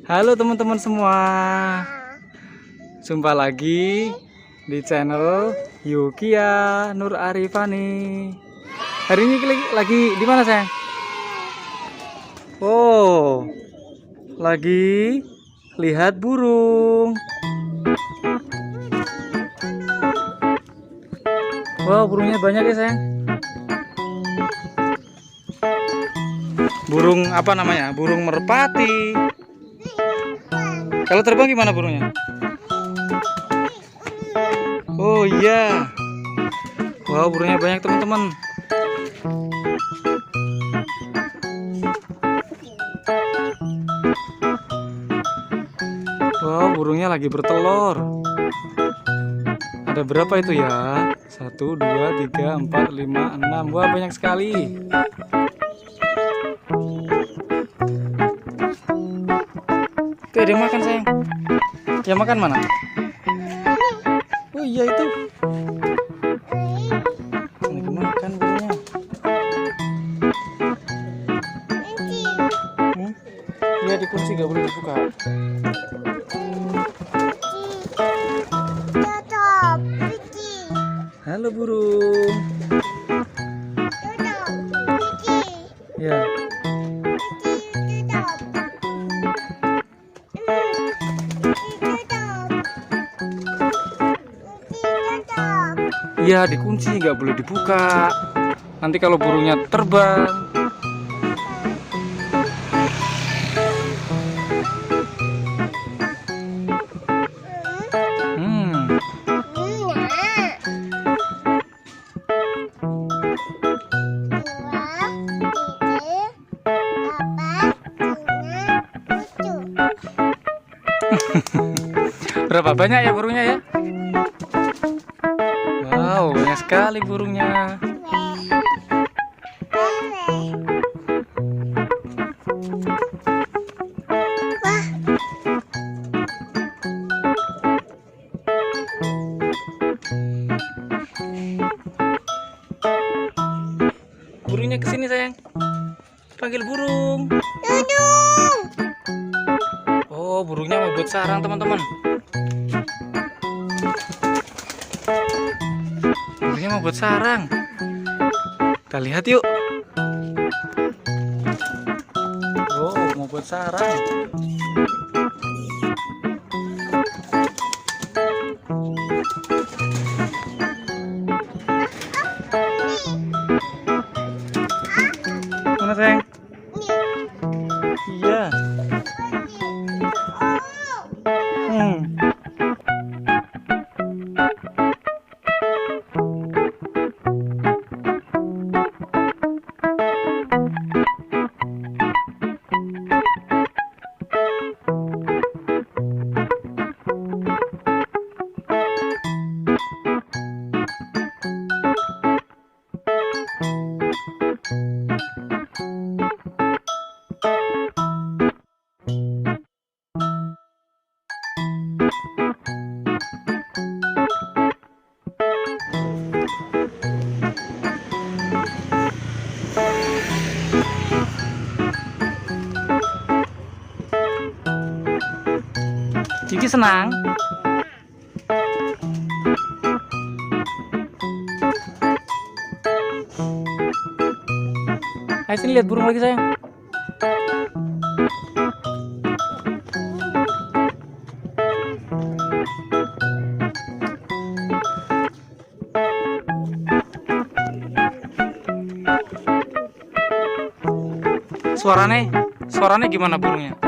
Halo teman-teman semua. Jumpa lagi di channel Yukia Nur Arifani. Hari ini lagi di mana, sayang? Oh, lagi lihat burung. Wow, burungnya banyak ya, sayang. Burung apa namanya? Burung merpati. Kalau terbang gimana burungnya? Oh iya. Wow, burungnya banyak teman-teman. Wow, burungnya lagi bertelur. Ada berapa itu ya? 1, 2, 3, 4, 5, 6. Wah, banyak sekali. Tuh, ada yang makan, sayang. Yang makan mana? Oh iya itu. Lagi makan burungnya. Iya, dikunci, gak boleh dibuka. Halo burung. Ya. Iya, dikunci, nggak boleh dibuka. Nanti kalau burungnya terbang. Berapa banyak ya burungnya ya? Wow, banyak sekali burungnya. Burungnya kesini, sayang. Panggil burung. Oh, burungnya mau buat sarang, teman-teman. Burungnya mau buat sarang. Kita lihat yuk. Oh, mau buat sarang. Mana, sayang? Iya. Kiki senang. Ayo sini lihat burung lagi, sayang. Suaranya gimana burungnya?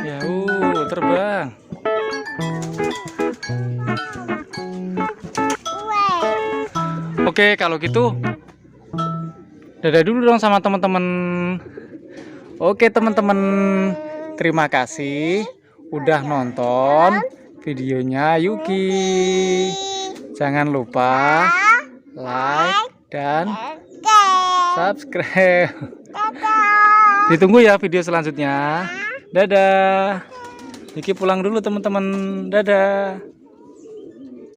Ya, terbang. Oke, kalau gitu dadah dulu dong sama teman-teman. Oke, teman-teman, terima kasih udah nonton videonya Yuki. Jangan lupa like dan subscribe. Ditunggu ya video selanjutnya. Dadah. Yuki pulang dulu, teman-teman. Dadah.